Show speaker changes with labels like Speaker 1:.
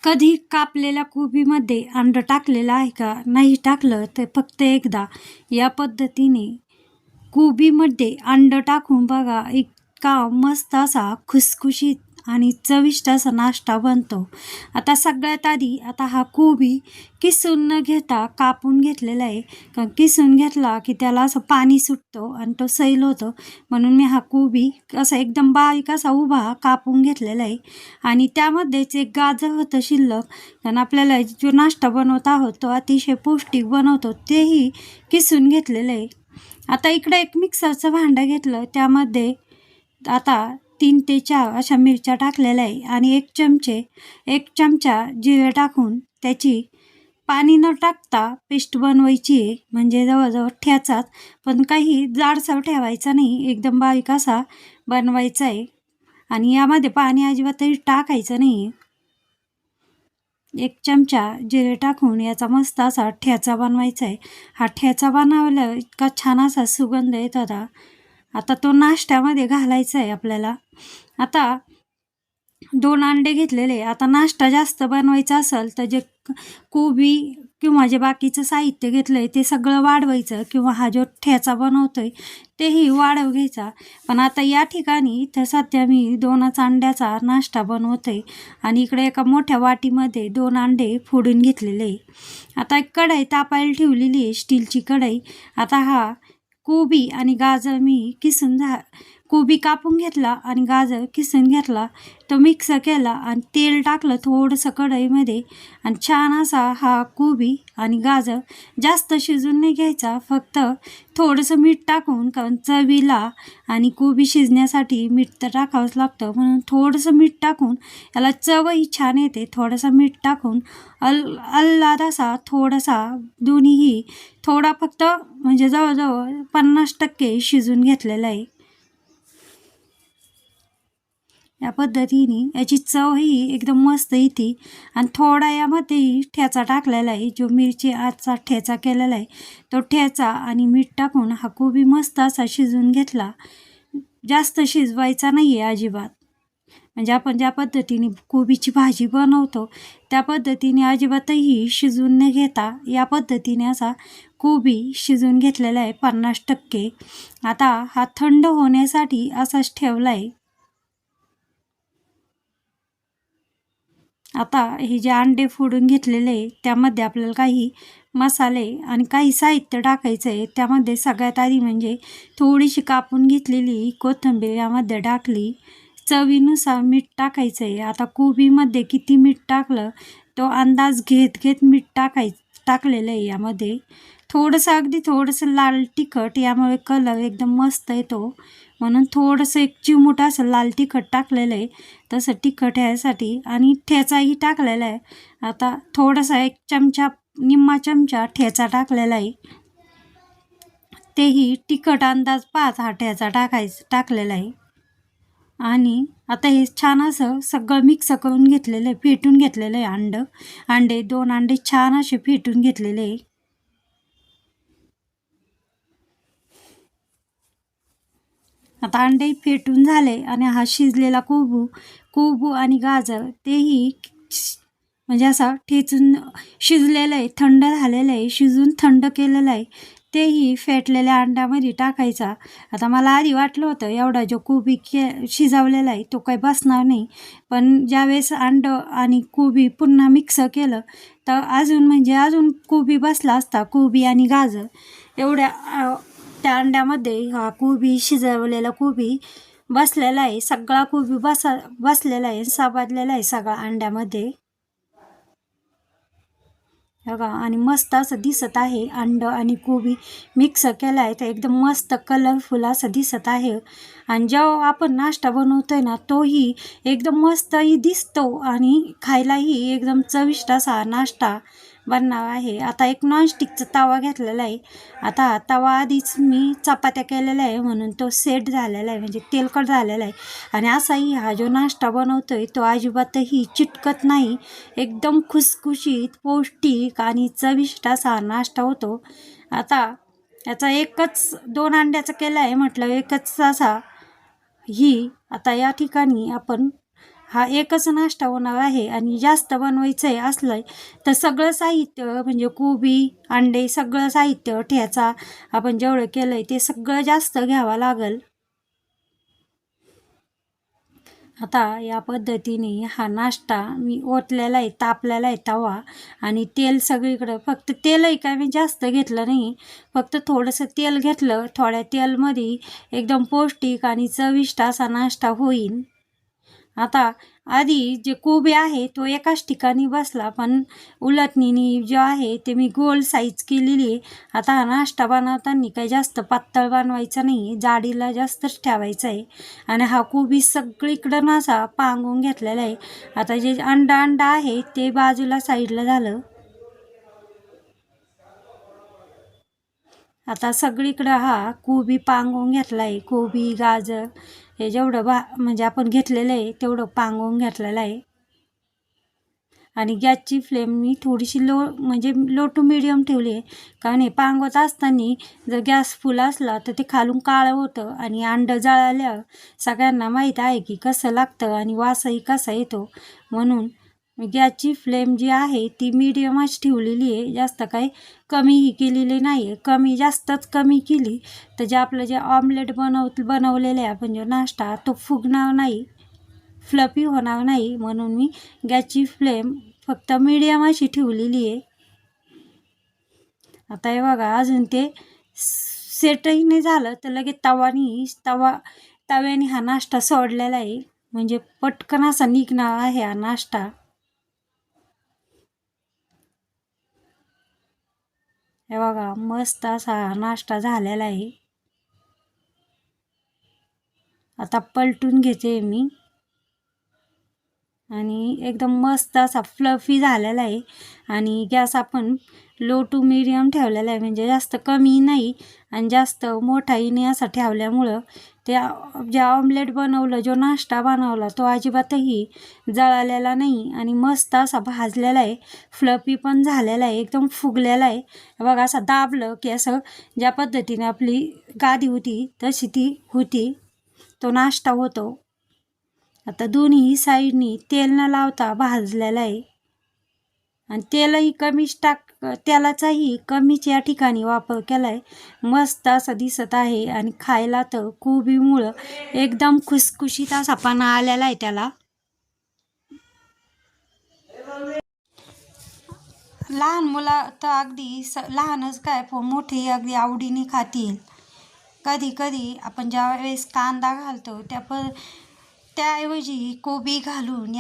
Speaker 1: कधी कापलेल्या कोबीमध्ये अंड टाकलेलं आहे का? नाही टाकलं तर फक्त एकदा या पद्धतीने कोबीमध्ये अंड टाकून बघा. इतका मस्त असा खुसखुशीत आणि चविष्ट असा नाश्ता बनतो. आता सगळ्यात आधी हा कोबी किसून न घेता कापून घेतलेला आहे. कारण किसून घेतला की त्याला असं पाणी सुटतो आणि तो सैल होतो. म्हणून मी हा कोबी असा एकदम बारीक असा उभा कापून घेतलेला आहे. आणि त्यामध्येच एक गाजर होतं शिल्लक. कारण आपल्याला जो नाश्ता बनवत आहोत तो अतिशय पौष्टिक बनवतो, तेही किसून घेतलेलं आहे. आता इकडे एक मिक्सरचं भांडं घेतलं. त्यामध्ये आता 3 ते 4 अशा मिरच्या टाकलेल्या आहे आणि 1 चमचा जिरे टाकून त्याची पाणी न टाकता पेस्ट बनवायची आहे. म्हणजे जवळजवळ ठेचाच, पण काही जाडसर ठेवायचा नाही, एकदम बारीक असा बनवायचा आहे. आणि यामध्ये पाणी अजिबातही टाकायचं नाही. 1 चमचा जिरे टाकून याचा मस्त असा ठेचा बनवायचा आहे. हा ठेचा बनवला इतका छान असा सुगंध येत होता. आता तो नाश्त्यामध्ये घालायचा आहे आपल्याला. आता 2 अंडे घेतलेले. आता नाश्ता जास्त बनवायचा असेल तर जे कोबी किंवा जे बाकीचं साहित्य घेतलं आहे ते सगळं वाढवायचं, किंवा हा जो ठेचा बनवतो आहे तेही वाढव घ्यायचा. पण आता या ठिकाणी इथं सध्या मी 2च अंड्याचा नाश्ता बनवते आणि इकडे एका मोठ्या वाटीमध्ये 2 अंडे फोडून घेतलेले आहे. आता एक कढई तापायला ठेवलेली आहे, स्टीलची कढई. आता हा कोबी आणि गाजर मी कोबी कापून घेतला आणि गाजर किसून घेतला, तो मिक्स केला आणि तेल टाकलं थोडंसं कढईमध्ये. आणि छान असा हा कोबी आणि गाजर जास्त शिजून नाही घ्यायचा, फक्त थोडंसं मीठ टाकून, कारण चवीला आणि कोबी शिजण्यासाठी मीठ तर टाकावंच लागतं, म्हणून थोडंसं मीठ टाकून याला चवही छान येते. थोडंसं मीठ टाकून अल्लाद असा थोडासा दोन्हीही थोडा फक्त म्हणजे जवळजवळ 50% शिजून घेतलेला आहे. या पद्धतीने याची चवही एकदम मस्त येते. आणि थोडा यामध्येही ठेचा टाकलेला आहे, जो मिरची आजचा ठेचा केलेला आहे तो ठेचा आणि मीठ टाकून हा कोबी मस्त असा शिजवून घेतला. जास्त शिजवायचा नाही आहे अजिबात. म्हणजे आपण ज्या पद्धतीने कोबीची भाजी बनवतो त्या पद्धतीने अजिबातही शिजवून न घेता या पद्धतीने असा कोबी शिजवून घेतलेला आहे 50%. आता हा थंड होण्यासाठी असाच ठेवला आहे. आता हे जे अंडे फोडून घेतलेले आहे त्यामध्ये आपल्याला काही मसाले आणि काही साहित्य टाकायचं आहे. त्यामध्ये सगळ्यात आधी म्हणजे थोडीशी कापून घेतलेली कोथिंबीर यामध्ये टाकली. चवीनुसार मीठ टाकायचं आहे. आता कोबीमध्ये किती मीठ टाकलं तो अंदाज घेत मीठ टाकलेलं आहे. यामध्ये अगदी थोडंसं लाल तिखट, यामुळे कलर एकदम मस्त येतो, म्हणून थोडंसं 1 चिमूट असं लाल तिखट टाकलेलं आहे, तसं तिखट यासाठी. आणि ठेचाही टाकलेला आहे. आता थोडासा 1 निम्मा चमचा ठेचा टाकलेला आहे. तेही तिखट अंदाज पाहत हा ठेचा टाकलेला आहे. आणि आता हे छान असं सगळं मिक्स करून घेतलेलं आहे, फेटून घेतलेलं आहे. 2 अंडे छान असे फेटून घेतलेले आहे. आता अंडे फेटून झाले आणि हा शिजलेला कोबू आणि गाजर तेही म्हणजे असा ठेचून शिजलेलं आहे, थंड झालेलं आहे, शिजून थंड केलेलं आहे, तेही फेटलेल्या अंड्यामध्ये टाकायचा. आता मला आधी वाटलं होतं एवढा जो कोबी शिजवलेला आहे तो काही बसणार नाही, पण ज्यावेळेस अंडं आणि कोबी पुन्हा मिक्स केलं तर अजून कोबी बसला असता. कोबी आणि गाजर एवढ्या त्या अंड्यामध्ये हा शिजवलेला कोबी बसलेला आहे. सगळा कोबी बसलेला आहे, साबादलेला आहे सगळा अंड्यामध्ये बघा. आणि मस्त असं दिसत आहे. अंड आणि कोबी मिक्स केला आहे तर एकदम मस्त कलरफुल असं दिसत आहे. आणि जेव्हा आपण नाश्ता बनवतोय ना तोही एकदम मस्तही दिसतो आणि खायलाही एकदम चविष्ट असा नाश्ता बनणार आहे. आता एक नॉनस्टिकचा तवा घेतलेला आहे. आता तवा आधीच मी चपात्या केलेल्या आहे म्हणून तो सेट झालेला आहे, म्हणजे तेलकट झालेला आहे. आणि असाही हा जो नाश्ता बनवतोय तो अजिबातही चिटकत नाही. एकदम खुसखुशीत, पौष्टिक आणि चविष्ट असा नाश्ता होतो. आता याचा 2 अंड्याचा केला आहे म्हटलं, एकच असा आता या ठिकाणी आपण हा एकच नाश्ता होणार आहे आणि जास्त बनवायचं आहे असलं तर सगळं साहित्य म्हणजे कोबी, अंडे, सगळं साहित्य, ठेचा आपण जेवढं केलं आहे ते सगळं जास्त घ्यावं लागेल. आता या पद्धतीने हा नाश्ता मी ओतलेला आहे, तापलेला आहे तवा आणि तेल सगळीकडं. फक्त तेलही काय मी जास्त घेतलं नाही, फक्त थोडंसं तेल घेतलं. थोड्या तेलमध्ये एकदम पौष्टिक आणि चविष्ट असा नाश्ता होईल. आता आधी जे कोबी आहे तो एकाच ठिकाणी बसला, पण उलटणीने जो आहे ते मी गोल साईज केलेली आहे. आता हा नाश्ता बनवताना काही जास्त पातळ बनवायचा नाही, जाडीला जास्तच ठेवायचा आहे. आणि हा कोबी सगळीकडं ना असा पांगून घेतलेला आहे. आता जे अंडा आहे ते बाजूला साईडला झालं. आता सगळीकडं हा कोबी पांगवून घेतला आहे. कोबी, गाजर हे जेवढं म्हणजे आपण घेतलेलं आहे तेवढं पांगवून घेतलेलं आहे. आणि गॅसची फ्लेम मी थोडीशी म्हणजे लो टू मिडियम ठेवली आहे. कारण हे पांगवत असताना जर गॅस फुल असला तर ते खालून काळं होतं आणि अंडं जळाल्यावर सगळ्यांना माहीत आहे की कसं लागतं आणि वासही कसा येतो. म्हणून मी गॅसची फ्लेम जी आहे ती मिडियमच ठेवलेली आहे, जास्त काही कमीही केलेली नाही आहे. जास्तच कमी केली तर जे ऑमलेट बनवलेलं आहे आपण जो नाश्ता तो फुगणार नाही, फ्लफी होणार नाही. म्हणून मी गॅसची फ्लेम फक्त मीडियम अशी ठेवलेली आहे. आता हे बघा अजून ते सेटही नाही झालं तर लगेच तव्याने हा नाश्ता सोडलेला आहे, म्हणजे पटकन असा निघणार आहे हा नाश्ता. हे बघा मस्त असा नाश्ता झालेला आहे. आता पलटून घेते मी आणि एकदम मस्त असा फ्लफी झालेला आहे. आणि गॅस आपण लो टू मिडियम ठेवलेला आहे, म्हणजे जास्त कमी नाही आणि जास्त मोठाही नाही असा ठेवल्यामुळं जे ऑमलेट बनवलं, जो नाश्ता बनवला तो अजिबातही जळालेला नाही आणि मस्त असा भाजलेला आहे. फ्लफी पण झालेला आहे, एकदम फुगलेला आहे. बघा असं दाबलं की असं ज्या पद्धतीने आपली गादी होती तशी ती होती, तो नाश्ता होतो. आता दोन्ही साईडनी तेल न लावता भाजलेला आहे आणि तेलाचाही कमीच या ठिकाणी वापर केला आहे. मस्त असं दिसत आहे आणि खायला तर कोबीमुळं एकदम खुसखुशीत असा पणा आलेला आहे त्याला. लहान मुलं तर अगदी लहानच काय मोठे अगदी आवडीने खातील. कधी कधी आपण ज्या वेळेस कांदा घालतो त्याऐवजी कोबी घालून